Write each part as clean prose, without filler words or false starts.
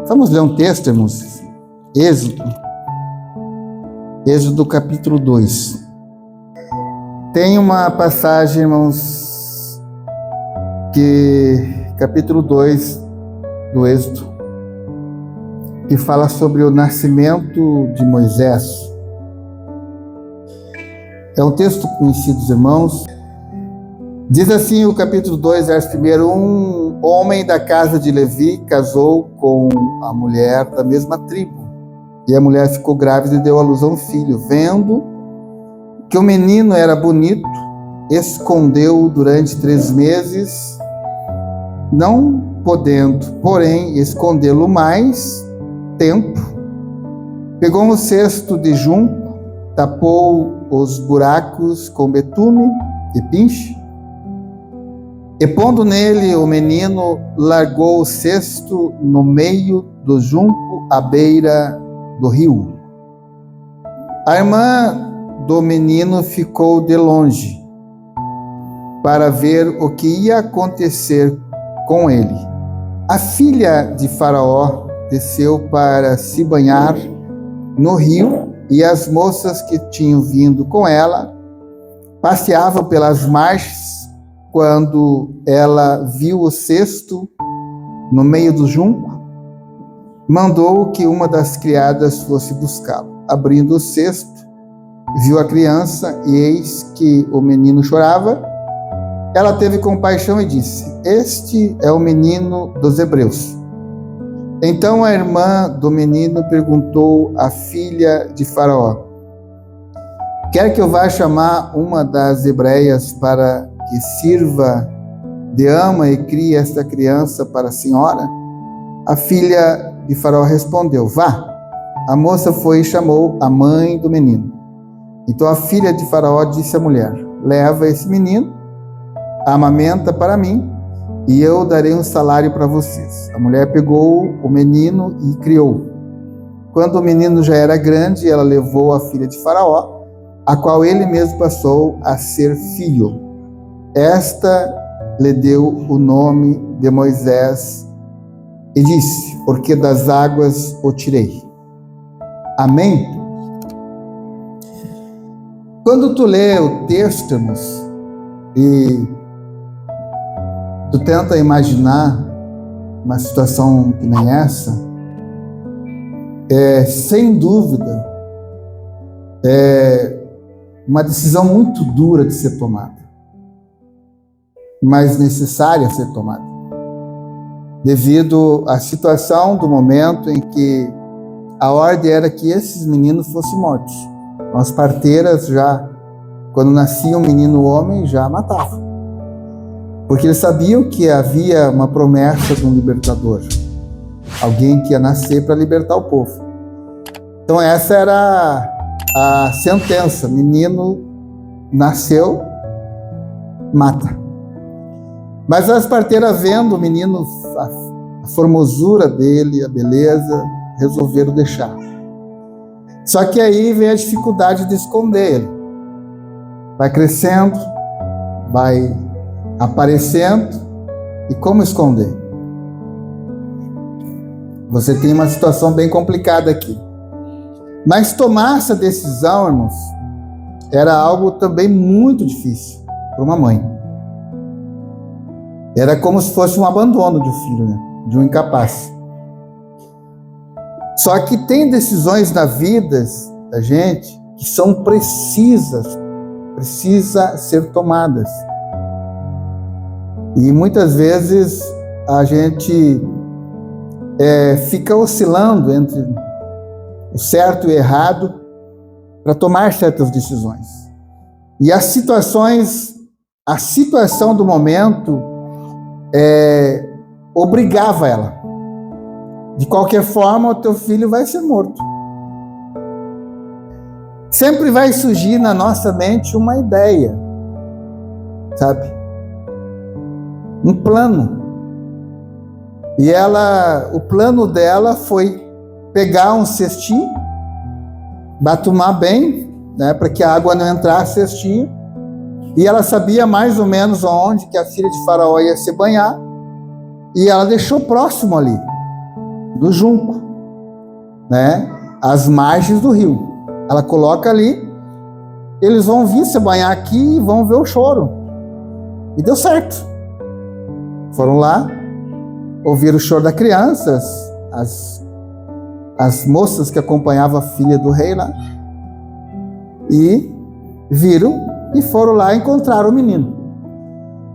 Vamos ler um texto, irmãos. Êxodo capítulo 2. Tem uma passagem, irmãos, capítulo 2 do Êxodo, que fala sobre o nascimento de Moisés. É um texto conhecido, irmãos. Diz assim o capítulo 2, verso 1: um homem da casa de Levi casou com a mulher da mesma tribo, e a mulher ficou grávida e deu à luz a um filho. Vendo que o menino era bonito, escondeu-o durante 3 meses, não podendo, porém, escondê-lo mais tempo. Pegou um cesto de junco, tapou os buracos com betume e pinche, e pondo nele o menino, largou o cesto no meio do junco, à beira do rio. A irmã do menino ficou de longe para ver o que ia acontecer com ele. A filha de Faraó desceu para se banhar no rio, e as moças que tinham vindo com ela passeavam pelas margens. Quando ela viu o cesto no meio do junco, mandou que uma das criadas fosse buscá-lo. Abrindo o cesto, viu a criança, e eis que o menino chorava. Ela teve compaixão e disse: "Este é o menino dos hebreus." Então a irmã do menino perguntou à filha de Faraó: "Quer que eu vá chamar uma das hebreias para que sirva de ama e crie esta criança para a senhora?" A filha de Faraó respondeu: "Vá." A moça foi e chamou a mãe do menino. Então a filha de Faraó disse à mulher: "Leva esse menino, amamenta para mim, e eu darei um salário para vocês." A mulher pegou o menino e criou. Quando o menino já era grande, ela levou a filha de Faraó, a qual ele mesmo passou a ser filho. Esta lhe deu o nome de Moisés e disse: "Porque das águas o tirei." Amém? Quando tu lê o texto, irmãos, e tu tenta imaginar uma situação que nem essa, sem dúvida, é uma decisão muito dura de ser tomada, mas necessária a ser tomada, devido à situação do momento em que a ordem era que esses meninos fossem mortos. As parteiras já, quando nascia um menino homem, já matavam, porque eles sabiam que havia uma promessa de um libertador, alguém que ia nascer para libertar o povo. Então essa era a sentença: menino nasceu, mata. Mas as parteiras, vendo o menino, a formosura dele, a beleza, resolveram deixar. Só que aí vem a dificuldade de esconder ele. Vai crescendo, vai aparecendo, e como esconder? Você tem uma situação bem complicada aqui. Mas tomar essa decisão, irmãos, era algo também muito difícil para uma mãe. Era como se fosse um abandono de um filho, né? De um incapaz. Só que tem decisões na vida da gente que são precisa ser tomadas. E muitas vezes a gente fica oscilando entre o certo e o errado para tomar certas decisões. E a situação do momento obrigava ela. De qualquer forma, o teu filho vai ser morto. Sempre vai surgir na nossa mente uma ideia, sabe? Um plano. E o plano dela foi pegar um cestinho, batumar bem, né, para que a água não entrasse no cestinho. E ela sabia mais ou menos onde que a filha de Faraó ia se banhar, e ela deixou próximo ali. do junco, né? Às margens do rio. Ela coloca ali, eles vão vir se banhar aqui e vão ver o choro. E deu certo. Foram lá, ouviram o choro da criança, as moças que acompanhavam a filha do rei lá, e viram e foram lá encontrar o menino.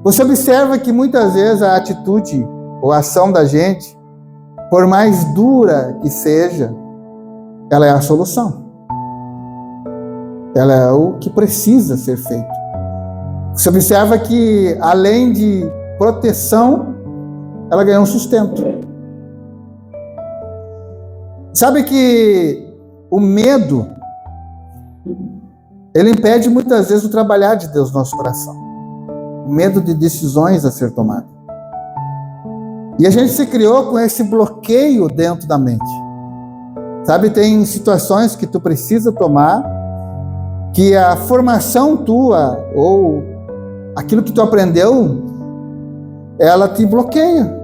Você observa que muitas vezes a atitude ou a ação da gente, por mais dura que seja, ela é a solução. Ela é o que precisa ser feito. Você observa que, além de proteção, ela ganhou um sustento. Sabe que o medo, ele impede muitas vezes o trabalhar de Deus no nosso coração. O medo de decisões a ser tomadas. E a gente se criou com esse bloqueio dentro da mente. Sabe, tem situações que tu precisa tomar, que a formação tua, ou aquilo que tu aprendeu, ela te bloqueia.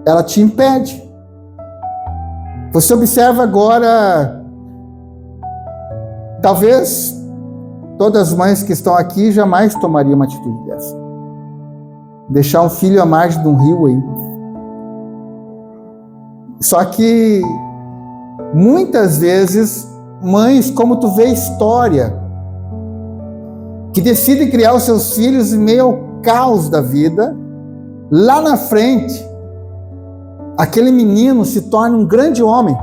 Ela te impede. Você observa agora, talvez todas as mães que estão aqui jamais tomariam uma atitude dessa. Deixar um filho à margem de um rio aí. Só que muitas vezes, mães, como tu vê história, que decidem criar os seus filhos em meio ao caos da vida, lá na frente, aquele menino se torna um grande homem.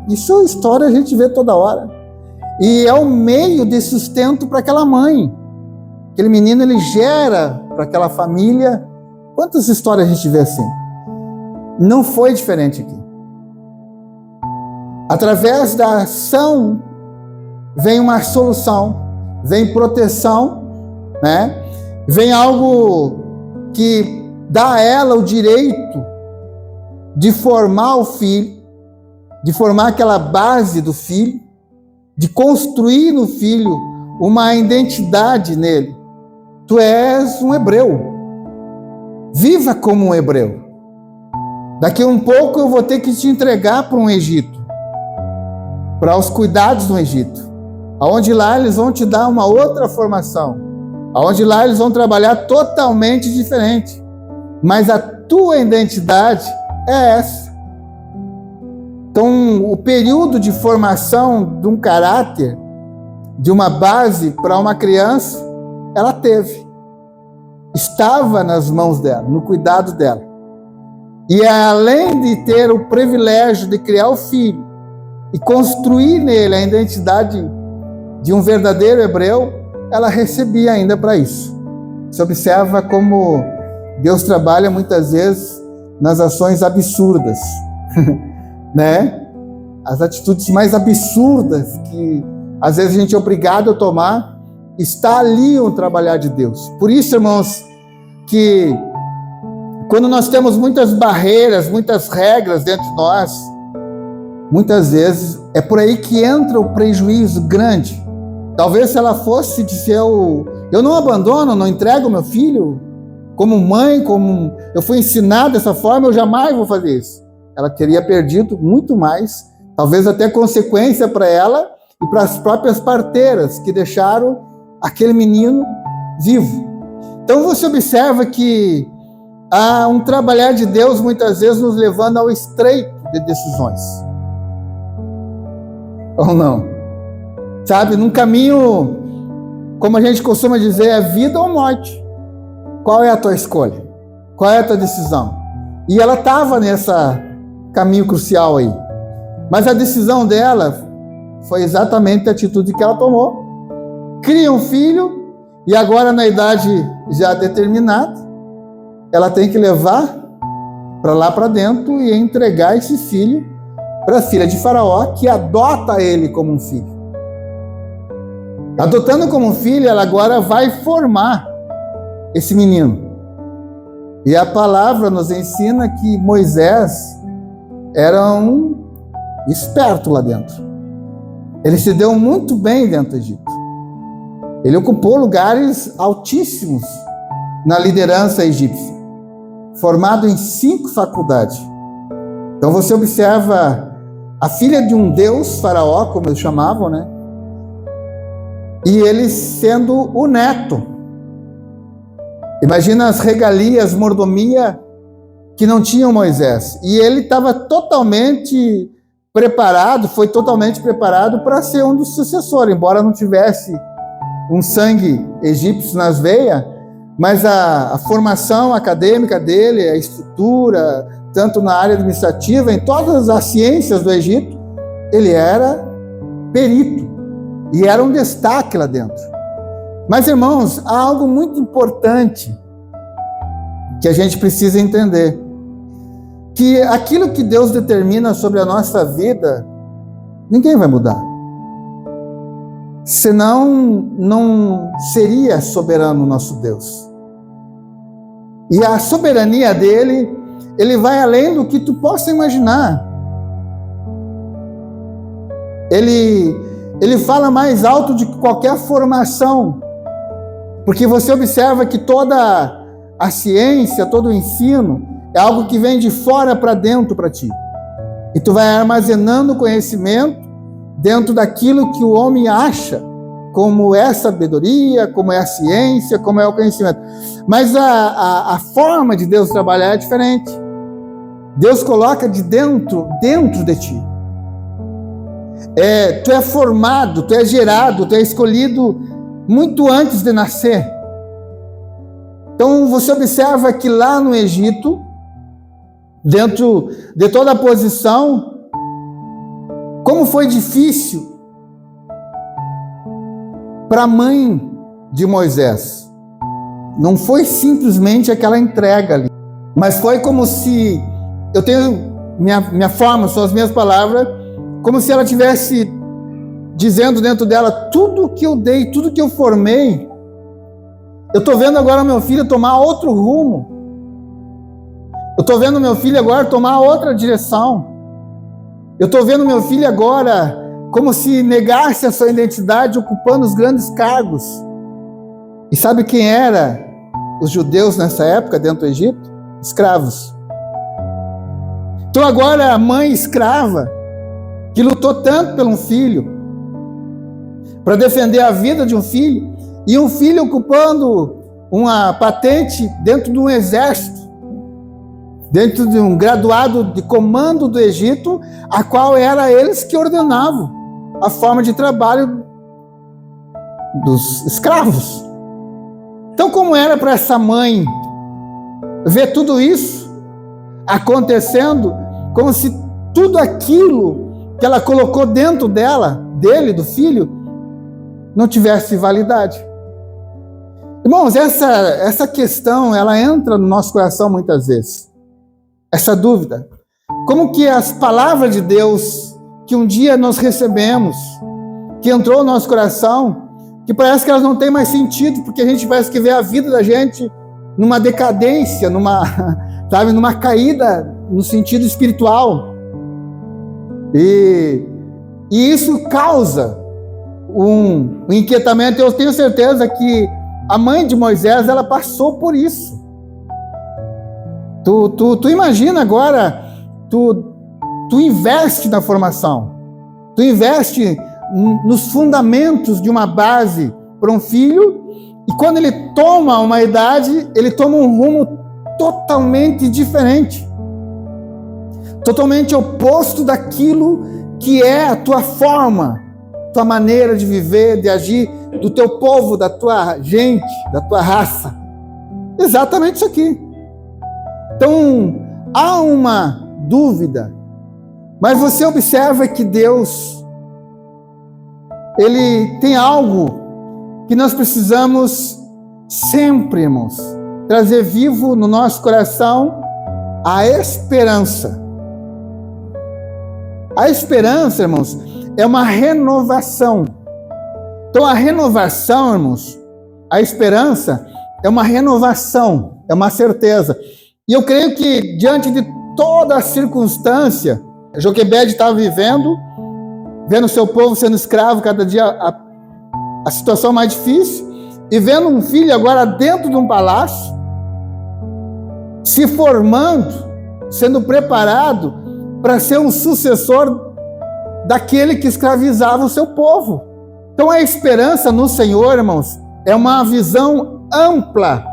Isso é história, a gente vê toda hora. E é o meio de sustento para aquela mãe. Aquele menino, ele gera para aquela família. Quantas histórias a gente vê assim? Não foi diferente aqui. Através da ação, vem uma solução, vem proteção, né? Vem algo que dá a ela o direito de formar o filho, de formar aquela base do filho, de construir no filho uma identidade nele. Tu és um hebreu. Viva como um hebreu. Daqui a um pouco eu vou ter que te entregar para um Egito, para os cuidados do Egito, aonde lá eles vão te dar uma outra formação, aonde lá eles vão trabalhar totalmente diferente, mas a tua identidade é essa. Então, o período de formação de um caráter, de uma base para uma criança, ela teve. Estava nas mãos dela, no cuidado dela. E além de ter o privilégio de criar o filho e construir nele a identidade de um verdadeiro hebreu, ela recebia ainda para isso. Você observa como Deus trabalha muitas vezes nas ações absurdas, né? As atitudes mais absurdas que às vezes a gente é obrigado a tomar, está ali o trabalhar de Deus. Por isso, irmãos, que quando nós temos muitas barreiras, muitas regras dentro de nós, muitas vezes é por aí que entra o prejuízo grande. Talvez se ela fosse dizer, eu não abandono, não entrego meu filho, como mãe, como eu fui ensinado dessa forma, eu jamais vou fazer isso. Ela teria perdido muito mais, talvez até consequência para ela e para as próprias parteiras que deixaram aquele menino vivo. Então você observa que há um trabalhar de Deus muitas vezes nos levando ao estreito de decisões. Ou não? Sabe, num caminho, como a gente costuma dizer, é vida ou morte. Qual é a tua escolha? Qual é a tua decisão? E ela estava nesse caminho crucial aí. Mas a decisão dela foi exatamente a atitude que ela tomou. Cria um filho e agora na idade já determinada, ela tem que levar para lá para dentro e entregar esse filho para a filha de Faraó, que adota ele como um filho. Adotando como um filho, ela agora vai formar esse menino. E a palavra nos ensina que Moisés era um esperto lá dentro. Ele se deu muito bem dentro do Egito. Ele ocupou lugares altíssimos na liderança egípcia. Formado em 5 faculdades. Então você observa a filha de um deus, Faraó, como eles chamavam, né? E ele sendo o neto. Imagina as regalias, mordomia que não tinham Moisés. E ele estava totalmente preparado, foi totalmente preparado para ser um dos sucessores, embora não tivesse um sangue egípcio nas veias, mas a formação acadêmica dele, a estrutura, tanto na área administrativa, em todas as ciências do Egito, ele era perito e era um destaque lá dentro. Mas, irmãos, há algo muito importante que a gente precisa entender, que aquilo que Deus determina sobre a nossa vida, ninguém vai mudar. Senão, não seria soberano o nosso Deus. E a soberania dele, ele vai além do que tu possa imaginar. Ele fala mais alto de qualquer formação, porque você observa que toda a ciência, todo o ensino, é algo que vem de fora para dentro para ti. E tu vai armazenando conhecimento dentro daquilo que o homem acha como é sabedoria, como é a ciência, como é o conhecimento. Mas a forma de Deus trabalhar é diferente. Deus coloca de dentro de ti. Tu é formado, tu é gerado, tu é escolhido muito antes de nascer. Então você observa que lá no Egito, dentro de toda a posição, como foi difícil para a mãe de Moisés. Não foi simplesmente aquela entrega ali, mas foi como se, eu tenho minha forma, são as minhas palavras, como se ela tivesse dizendo dentro dela, tudo que eu dei, tudo que eu formei, eu estou vendo agora meu filho tomar outro rumo. Eu estou vendo meu filho agora tomar outra direção. Eu estou vendo meu filho agora como se negasse a sua identidade, ocupando os grandes cargos. E sabe quem eram os judeus nessa época dentro do Egito? Escravos. Então agora a mãe escrava, que lutou tanto por um filho, para defender a vida de um filho, e um filho ocupando uma patente dentro de um exército, dentro de um graduado de comando do Egito, a qual era eles que ordenavam a forma de trabalho dos escravos. Então, como era para essa mãe ver tudo isso acontecendo, como se tudo aquilo que ela colocou dentro dele, do filho, não tivesse validade? Irmãos, essa questão, ela entra no nosso coração muitas vezes. Essa dúvida. Como que as palavras de Deus que um dia nós recebemos, que entrou no nosso coração, que parece que elas não têm mais sentido, porque a gente parece que vê a vida da gente numa decadência, numa caída no sentido espiritual. E isso causa um inquietamento. Eu tenho certeza que a mãe de Moisés, ela passou por isso. Tu imagina agora, tu investe na formação, tu investe nos fundamentos de uma base para um filho, e quando ele toma uma idade, ele toma um rumo totalmente diferente, totalmente oposto daquilo que é a tua forma, tua maneira de viver, de agir, do teu povo, da tua gente, da tua raça. Exatamente isso aqui. Então, há uma dúvida, mas você observa que Deus, Ele tem algo que nós precisamos sempre, irmãos, trazer vivo no nosso coração: a esperança. A esperança, irmãos, é uma renovação. Então, a renovação, irmãos, a esperança é uma renovação, é uma certeza. E eu creio que, diante de toda a circunstância, Joquebede estava vendo seu povo sendo escravo, cada dia a situação mais difícil, e vendo um filho agora dentro de um palácio, se formando, sendo preparado para ser um sucessor daquele que escravizava o seu povo. Então a esperança no Senhor, irmãos, é uma visão ampla.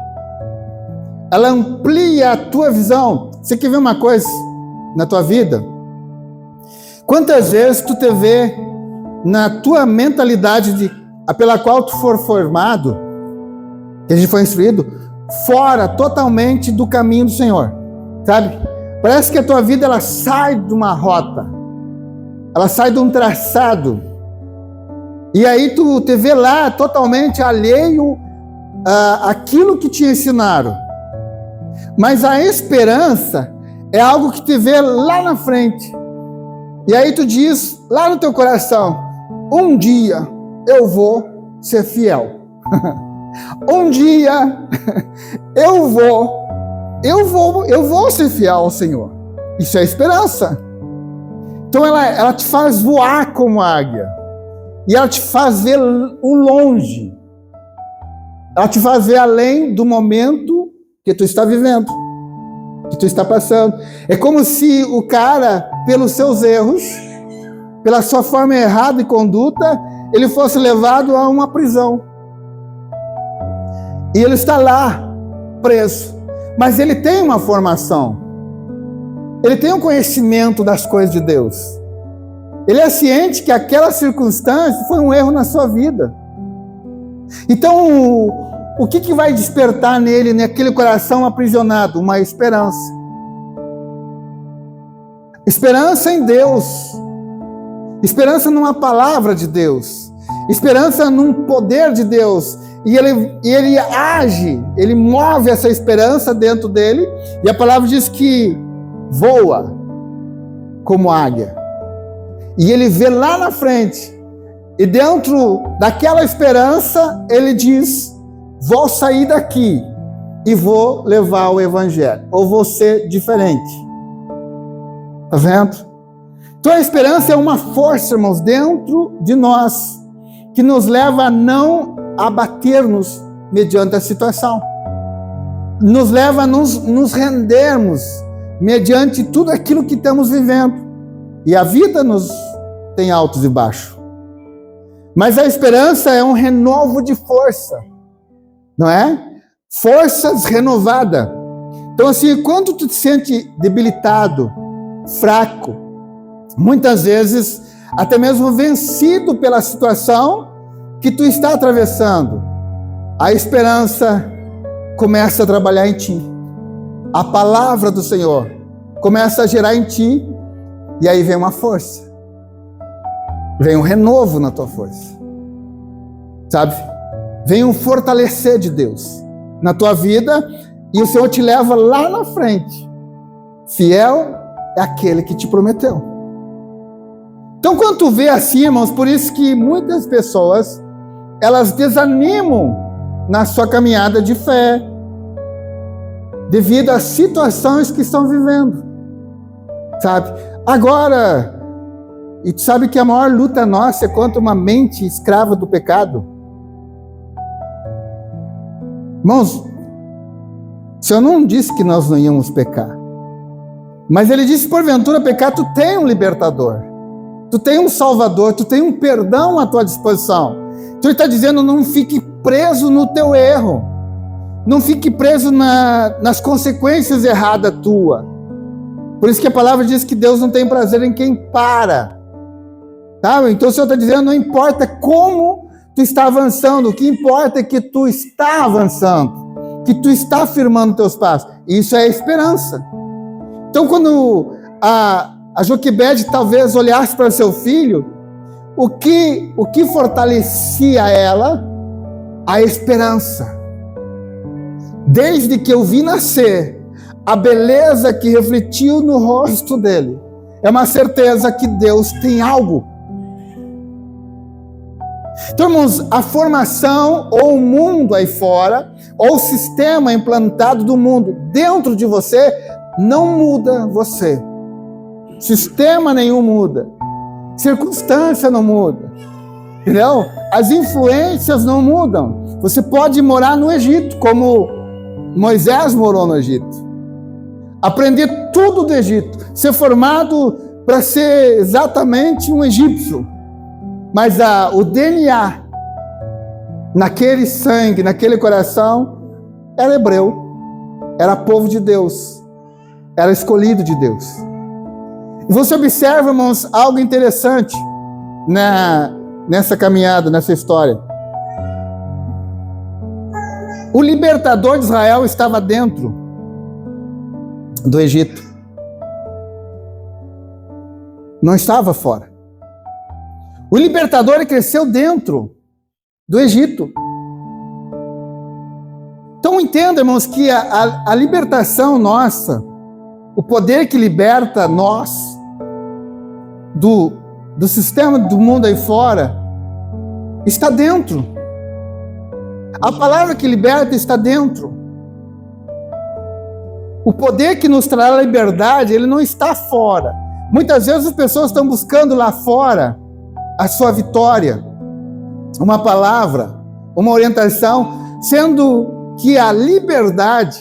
Ela amplia a tua visão. Você quer ver uma coisa na tua vida? Quantas vezes tu te vê na tua mentalidade pela qual tu for formado, que a gente foi instruído, fora totalmente do caminho do Senhor, sabe? Parece que a tua vida ela sai de uma rota, ela sai de um traçado, e aí tu te vê lá totalmente alheio àquilo que te ensinaram. Mas a esperança é algo que te vê lá na frente. E aí tu diz lá no teu coração: um dia eu vou ser fiel. Um dia eu vou ser fiel ao Senhor. Isso é esperança. Então ela te faz voar como águia. E ela te faz ver o longe. Ela te faz ver além do momento que tu está vivendo, que tu está passando. É como se o cara, pelos seus erros, pela sua forma errada de conduta, ele fosse levado a uma prisão. E ele está lá, preso. Mas ele tem uma formação. Ele tem um conhecimento das coisas de Deus. Ele é ciente que aquela circunstância foi um erro na sua vida. Então, o que vai despertar nele, naquele coração aprisionado? Uma esperança. Esperança em Deus. Esperança numa palavra de Deus. Esperança num poder de Deus. E ele age, ele move essa esperança dentro dele. E a palavra diz que voa como águia. E ele vê lá na frente. E dentro daquela esperança, ele diz: vou sair daqui e vou levar o evangelho. Ou vou ser diferente. Está vendo? Então a esperança é uma força, irmãos, dentro de nós, que nos leva a não abater-nos mediante a situação. Nos leva a nos rendermos mediante tudo aquilo que estamos vivendo. E a vida nos tem altos e baixos. Mas a esperança é um renovo de força, não é? Forças renovadas. Então assim, quando tu te sente debilitado, fraco, muitas vezes até mesmo vencido pela situação que tu está atravessando, a esperança começa a trabalhar em ti. A palavra do Senhor começa a gerar em ti, e aí vem uma força. Vem um renovo na tua força. Sabe? Vem um fortalecer de Deus na tua vida, e o Senhor te leva lá na frente. Fiel é aquele que te prometeu. Então, quando tu vê assim, irmãos, por isso que muitas pessoas, elas desanimam na sua caminhada de fé, devido às situações que estão vivendo, sabe? Agora, e tu sabe que a maior luta nossa é contra uma mente escrava do pecado. Irmãos, o Senhor não disse que nós não íamos pecar, mas Ele disse: porventura pecar, tu tem um libertador, tu tem um salvador, tu tem um perdão à tua disposição. Então Ele está dizendo: não fique preso no teu erro, não fique preso nas consequências erradas tua. Por isso que a palavra diz que Deus não tem prazer em quem para. Tá? Então o Senhor está dizendo: não importa como tu está avançando, o que importa é que tu está avançando, que tu está firmando teus passos. Isso é esperança. Então quando a Joquebede talvez olhasse para seu filho, o que fortalecia ela? A esperança. Desde que eu vi nascer, a beleza que refletiu no rosto dele é uma certeza que Deus tem algo. Então, irmãos, a formação ou o mundo aí fora, ou o sistema implantado do mundo dentro de você, não muda você. Sistema nenhum muda. Circunstância não muda. Entendeu? As influências não mudam. Você pode morar no Egito, como Moisés morou no Egito. aprender tudo do Egito, ser formado para ser exatamente um egípcio. Mas o DNA, naquele sangue, naquele coração, era hebreu, era povo de Deus, era escolhido de Deus. E você observa, irmãos, algo interessante nessa caminhada, nessa história. O libertador de Israel estava dentro do Egito. Não estava fora. O libertador cresceu dentro do Egito. Então entenda, irmãos, que a libertação nossa, o poder que liberta nós do sistema do mundo aí fora, está dentro. A palavra que liberta está dentro. O poder que nos trará a liberdade, ele não está fora. Muitas vezes as pessoas estão buscando lá fora a sua vitória, uma palavra, uma orientação, sendo que a liberdade,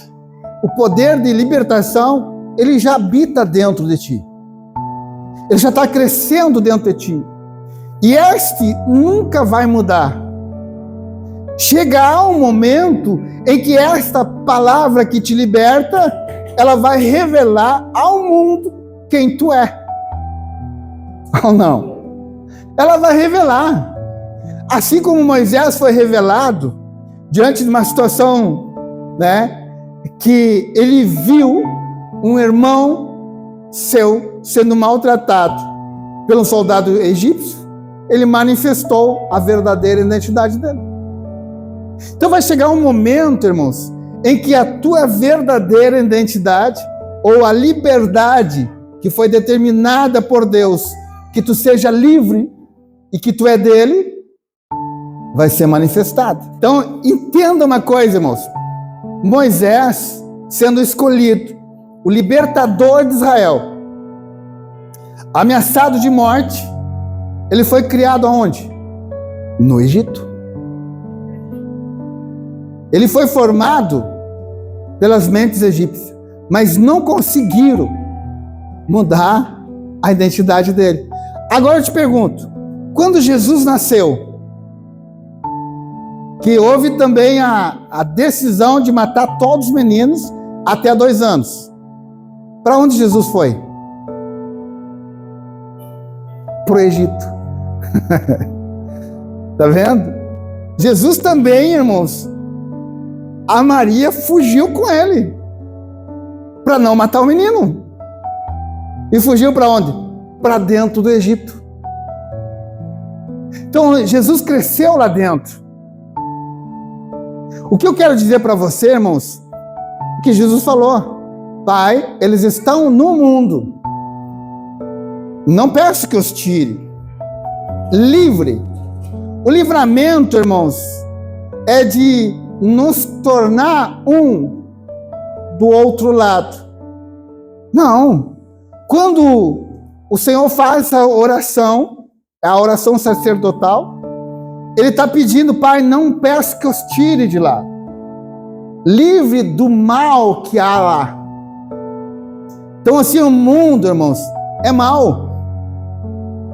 o poder de libertação, ele já habita dentro de ti. Ele já está crescendo dentro de ti. E este nunca vai mudar. Chegará um momento em que esta palavra que te liberta, ela vai revelar ao mundo quem tu é. Ou não? Ela vai revelar. Assim como Moisés foi revelado diante de uma situação, que ele viu um irmão seu sendo maltratado pelo soldado egípcio, ele manifestou a verdadeira identidade dele. Então vai chegar um momento, irmãos, em que a tua verdadeira identidade, ou a liberdade que foi determinada por Deus, que tu seja livre e que tu é dele, vai ser manifestada. Então entenda uma coisa, irmãos. Moisés, sendo escolhido, o libertador de Israel, ameaçado de morte, ele foi criado aonde? No Egito. Ele foi formado pelas mentes egípcias, mas não conseguiram mudar a identidade dele. Agora eu te pergunto, quando Jesus nasceu, que houve também a decisão de matar todos os meninos até 2 anos, para onde Jesus foi? Para o Egito. Tá vendo? Jesus também, irmãos, a Maria fugiu com ele para não matar o menino. E fugiu para onde? Para dentro do Egito. Então Jesus cresceu lá dentro. O que eu quero dizer para você, irmãos, que Jesus falou: Pai, eles estão no mundo, não peço que os tire. Livre. O livramento, irmãos, é de nos tornar um do outro lado. Não. Quando o Senhor faz essa oração, a oração sacerdotal, Ele está pedindo: Pai, não peço que os tire de lá. Livre do mal que há lá. Então assim, o mundo, irmãos, é mal.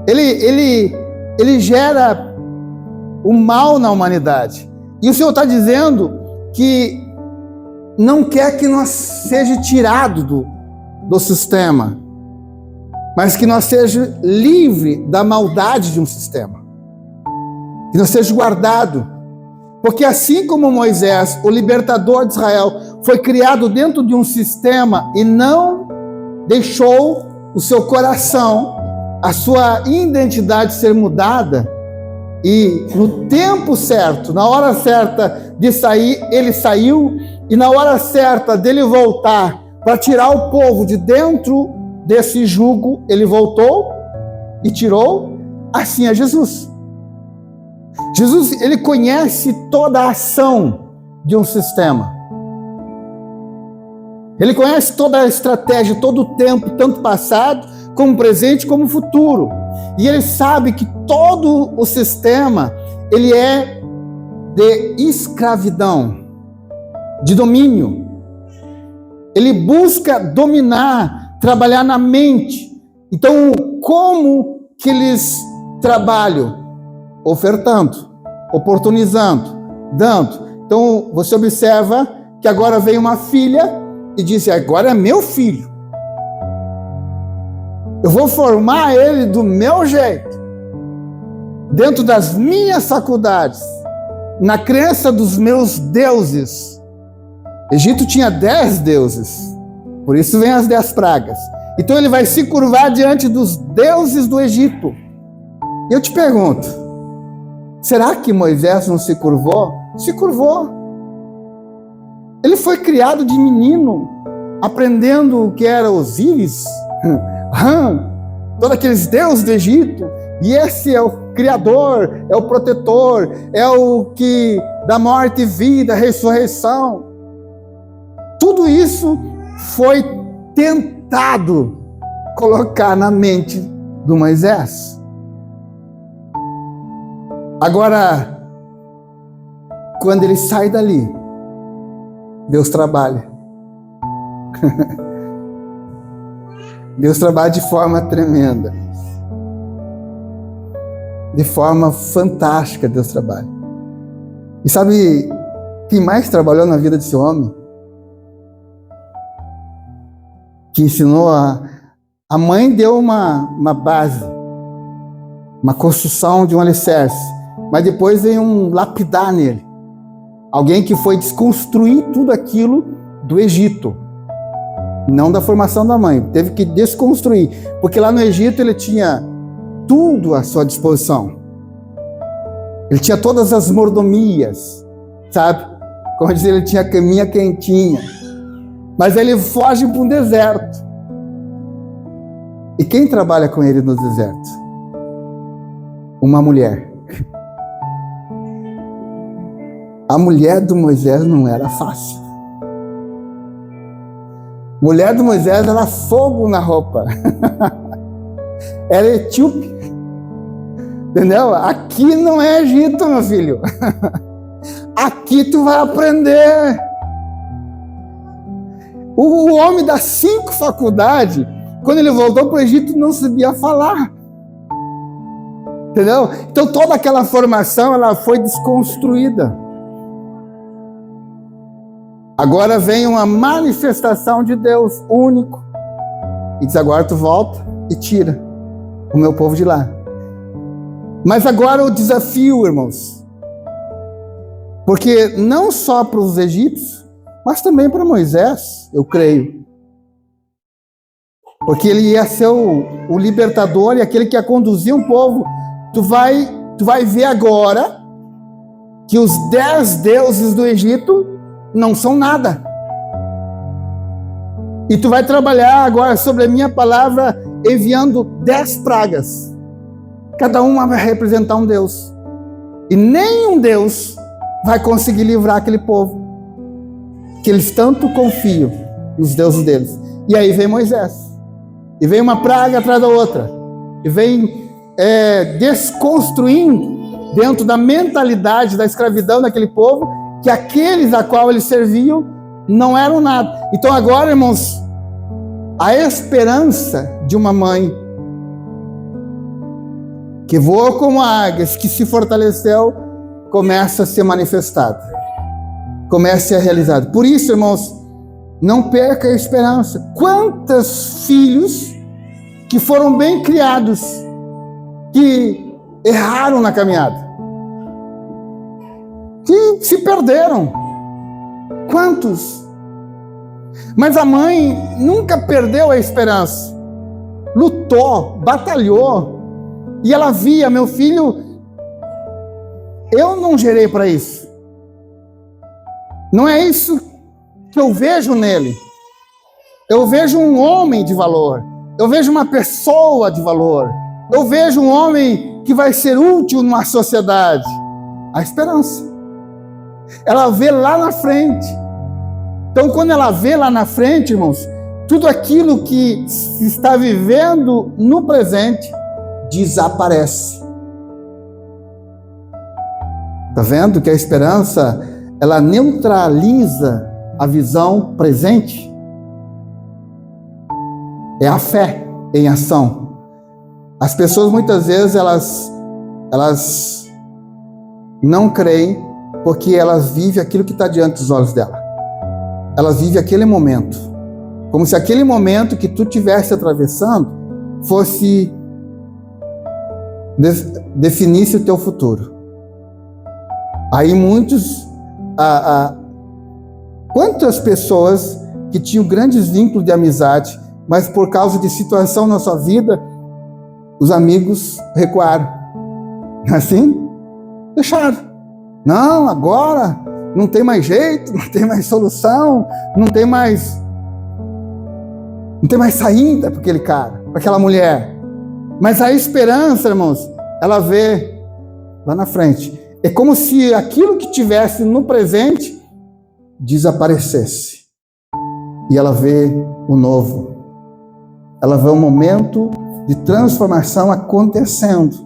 Ele gera o mal na humanidade. E o Senhor está dizendo que não quer que nós seja tirado do sistema, mas que nós seja livre da maldade de um sistema, que nós seja guardado. Porque assim como Moisés, o libertador de Israel, foi criado dentro de um sistema e não deixou o seu coração, a sua identidade ser mudada, e no tempo certo, na hora certa de sair, ele saiu, e na hora certa dele voltar para tirar o povo de dentro desse jugo, ele voltou e tirou. Assim é Jesus. Jesus, ele conhece toda a ação de um sistema. Ele conhece toda a estratégia, todo o tempo, tanto passado, como presente, como futuro. E ele sabe que todo o sistema, ele é de escravidão, de domínio. Ele busca dominar, trabalhar na mente. Então, como que eles trabalham? Ofertando, oportunizando, dando. Então, você observa que agora vem uma filha e diz: agora é meu filho. Eu vou formar ele do meu jeito, dentro das minhas faculdades, na crença dos meus deuses. Egito tinha 10 deuses, por isso vem as 10 pragas. Então ele vai se curvar diante dos deuses do Egito. E eu te pergunto, será que Moisés não se curvou? Se curvou. Ele foi criado de menino, aprendendo o que era Osíris, todos aqueles deuses do Egito, e esse é o Criador, é o protetor, é o que dá morte e vida, ressurreição. Tudo isso foi tentado colocar na mente do Moisés. Agora, quando ele sai dali, Deus trabalha. Deus trabalha de forma tremenda. De forma fantástica Deus trabalha. E sabe quem mais trabalhou na vida desse homem? Que ensinou a mãe deu uma base, uma construção de um alicerce, mas depois veio um lapidar nele. Alguém que foi desconstruir tudo aquilo do Egito. Não da formação da mãe, teve que desconstruir, porque lá no Egito ele tinha tudo à sua disposição. Ele tinha todas as mordomias, sabe? Como dizer, ele tinha a caminha quentinha. Mas ele foge para um deserto. E quem trabalha com ele no deserto? Uma mulher. A mulher do Moisés não era fácil. Mulher do Moisés era fogo na roupa. Era etíope. Entendeu? Aqui não é Egito, meu filho. Aqui tu vai aprender. O homem das 5 faculdades, quando ele voltou para o Egito, não sabia falar. Entendeu? Então toda aquela formação ela foi desconstruída. Agora vem uma manifestação de Deus único. E diz: agora tu volta e tira o meu povo de lá. Mas agora o desafio, irmãos. Porque não só para os egípcios, mas também para Moisés, eu creio. Porque ele ia ser o libertador e aquele que ia conduzir um povo. Tu vai ver agora que os 10 deuses do Egito não são nada. E tu vai trabalhar agora sobre a minha palavra, enviando 10 pragas. Cada uma vai representar um Deus. E nenhum Deus vai conseguir livrar aquele povo, que eles tanto confiam nos deuses deles. E aí vem Moisés. E vem uma praga atrás da outra. E vem desconstruindo dentro da mentalidade da escravidão daquele povo, que aqueles a qual eles serviam não eram nada. Então agora, irmãos, a esperança de uma mãe que voa como águias, que se fortaleceu, começa a ser manifestada, começa a ser realizada. Por isso, irmãos, não perca a esperança. Quantos filhos que foram bem criados, que erraram na caminhada, que se perderam. Quantos? Mas a mãe nunca perdeu a esperança. Lutou, batalhou. E ela via: meu filho, eu não gerei para isso. Não é isso que eu vejo nele. Eu vejo um homem de valor. Eu vejo uma pessoa de valor. Eu vejo um homem que vai ser útil numa sociedade. A esperança. Ela vê lá na frente. Então, quando ela vê lá na frente, irmãos, tudo aquilo que se está vivendo no presente desaparece. Está vendo que a esperança, ela neutraliza a visão presente É a fé em ação. As pessoas muitas vezes elas não creem porque elas vivem aquilo que está diante dos olhos dela. Elas vivem aquele momento, como se aquele momento que tu estivesse atravessando fosse definisse o teu futuro. Aí quantas pessoas que tinham grandes vínculos de amizade, mas por causa de situação na sua vida, os amigos recuaram. Assim? Deixaram. Não, agora não tem mais jeito, não tem mais solução, não tem mais saída para aquele cara, para aquela mulher. Mas a esperança, irmãos, ela vê lá na frente. É como se aquilo que tivesse no presente desaparecesse. E ela vê o novo. Ela vê um momento de transformação acontecendo.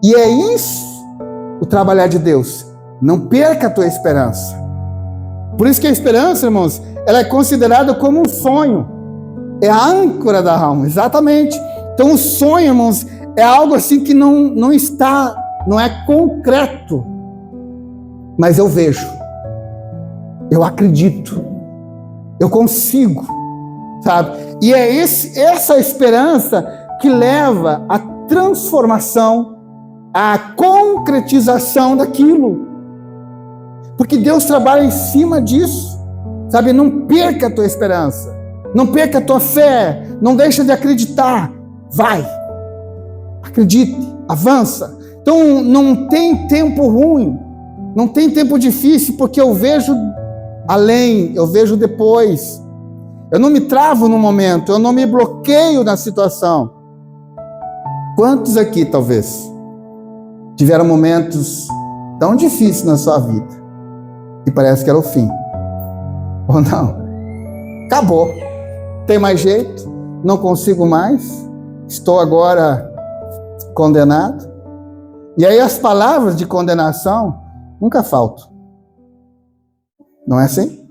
E é isso o trabalhar de Deus. Não perca a tua esperança. Por isso que a esperança, irmãos, ela é considerada como um sonho. É a âncora da alma, exatamente. Então o sonho, irmãos, é algo assim que não é concreto. Mas eu vejo. Eu acredito. Eu consigo. Sabe? E é essa esperança que leva à transformação, à concretização daquilo. Porque Deus trabalha em cima disso. Sabe? Não perca a tua esperança. Não perca a tua fé. Não deixa de acreditar. Vai. Acredite. Avança. Então não tem tempo ruim. Não tem tempo difícil, porque eu vejo além, eu vejo depois. Eu não me travo no momento, eu não me bloqueio na situação. Quantos aqui, talvez, tiveram momentos tão difíceis na sua vida, que parece que era o fim? Ou não? Acabou. Tem mais jeito? Não consigo mais? Estou agora condenado? E aí as palavras de condenação nunca faltam. Não é assim?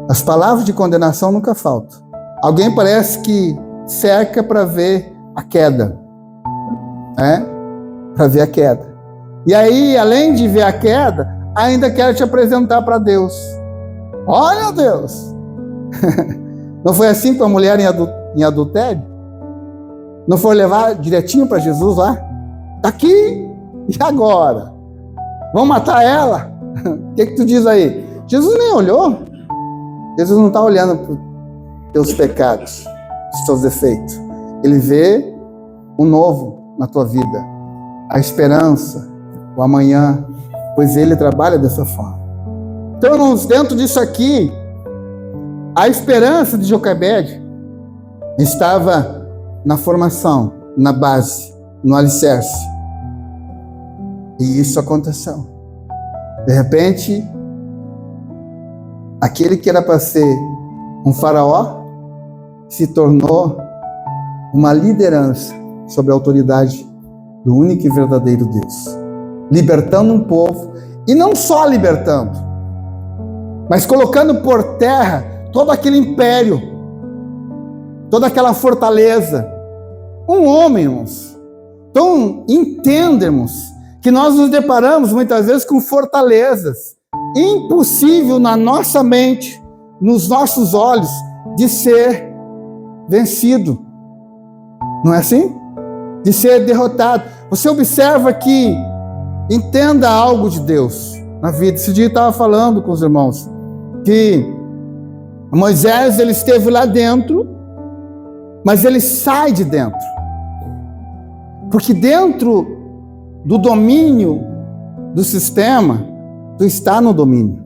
As palavras de condenação nunca faltam. Alguém parece que cerca para ver a queda. Para ver a queda. E aí, além de ver a queda, ainda quer te apresentar para Deus. Olha, Deus! Não foi assim com a mulher em adultério? Não foi levar direitinho para Jesus lá? Daqui e agora? Vamos matar ela? O que tu diz aí? Jesus nem olhou. Jesus não está olhando para os teus pecados, os teus defeitos. Ele vê o novo na tua vida, a esperança, o amanhã, pois Ele trabalha dessa forma. Então, irmãos, dentro disso aqui, a esperança de Joquebede estava na formação, na base, no alicerce. E isso aconteceu. De repente, aquele que era para ser um faraó se tornou uma liderança sobre a autoridade do único e verdadeiro Deus, libertando um povo, e não só libertando, mas colocando por terra todo aquele império, toda aquela fortaleza. Um homem, irmãos. Então, entendemos que nós nos deparamos muitas vezes com fortalezas impossível na nossa mente, nos nossos olhos, de ser vencido. Não é assim? De ser derrotado. Você observa que, entenda algo de Deus na vida. Esse dia eu estava falando com os irmãos que Moisés, ele esteve lá dentro, mas ele sai de dentro. Porque dentro do domínio do sistema, tu está no domínio.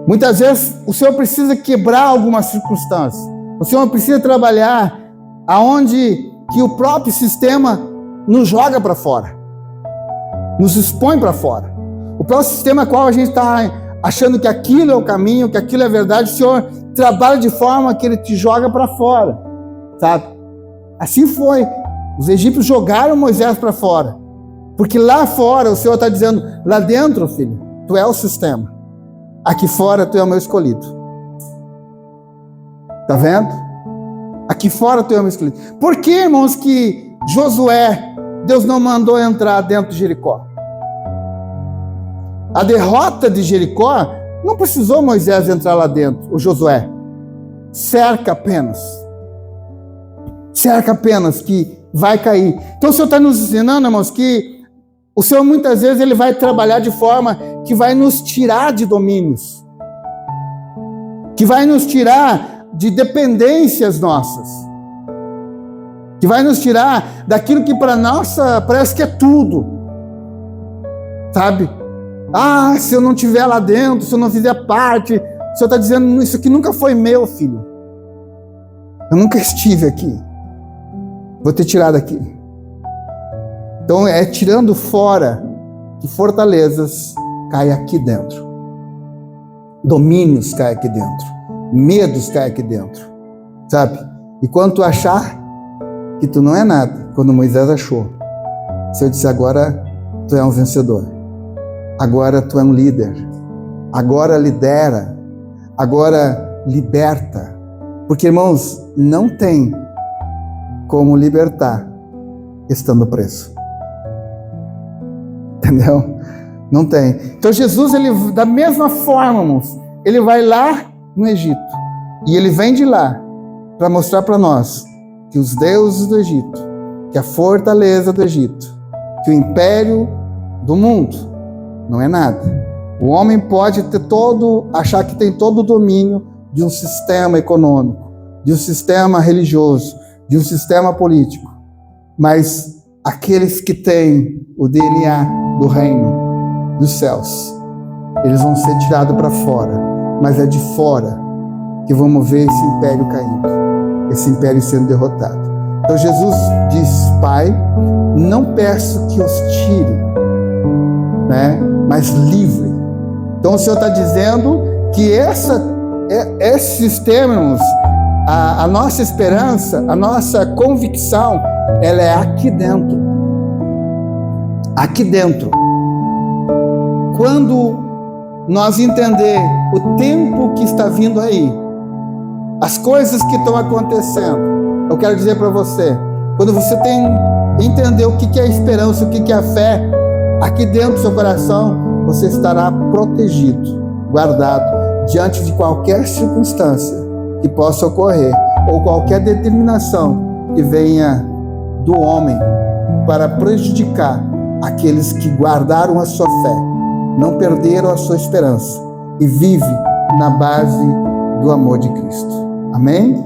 Muitas vezes o Senhor precisa quebrar algumas circunstâncias. O Senhor precisa trabalhar aonde que o próprio sistema nos joga para fora, nos expõe para fora. O próprio sistema qual a gente está achando que aquilo é o caminho, que aquilo é verdade, o Senhor trabalha de forma que Ele te joga para fora, sabe? Assim foi. Os egípcios jogaram Moisés para fora, porque lá fora o Senhor está dizendo: lá dentro, filho, tu é o sistema, aqui fora tu é o meu escolhido. Tá vendo? Aqui fora tu é o meu escolhido. Por que, irmãos, que Josué, Deus não mandou entrar dentro de Jericó? A derrota de Jericó, não precisou Moisés entrar lá dentro, o Josué. Cerca apenas. Cerca apenas que vai cair. Então o Senhor está nos ensinando, irmãos, que o Senhor muitas vezes ele vai trabalhar de forma que vai nos tirar de domínios. Que vai nos tirar de dependências nossas. Que vai nos tirar daquilo que para nossa parece que é tudo. Sabe? Ah, se eu não estiver lá dentro, se eu não fizer parte, o Senhor está dizendo, isso aqui nunca foi meu, filho. Eu nunca estive aqui. Vou te tirar daqui. Então é tirando fora que fortalezas caem aqui dentro. Domínios caem aqui dentro. Medos caem aqui dentro. Sabe? E quando tu achar que tu não é nada, quando Moisés achou, o Senhor disse, agora tu é um vencedor. Agora tu é um líder. Agora lidera. Agora liberta. Porque, irmãos, não tem como libertar estando preso. Entendeu? Não tem. Então Jesus, ele, da mesma forma, irmãos, ele vai lá no Egito. E ele vem de lá para mostrar para nós que os deuses do Egito, que a fortaleza do Egito, que o império do mundo não é nada. O homem pode ter achar que tem todo o domínio de um sistema econômico, de um sistema religioso, de um sistema político. Mas aqueles que têm o DNA do reino dos céus, eles vão ser tirados para fora. Mas é de fora que vamos ver esse império caindo, esse império sendo derrotado. Então Jesus diz, Pai, não peço que os tire, né? Mas livre. Então o Senhor está dizendo que esse sistema, irmãos, a nossa esperança, a nossa convicção, ela é aqui dentro. Aqui dentro. Quando nós entender o tempo que está vindo aí, as coisas que estão acontecendo, eu quero dizer para você, quando você entender o que é a esperança, o que é a fé, aqui dentro do seu coração, você estará protegido, guardado, diante de qualquer circunstância que possa ocorrer, ou qualquer determinação que venha do homem para prejudicar aqueles que guardaram a sua fé, não perderam a sua esperança e vivem na base do amor de Cristo. Amém?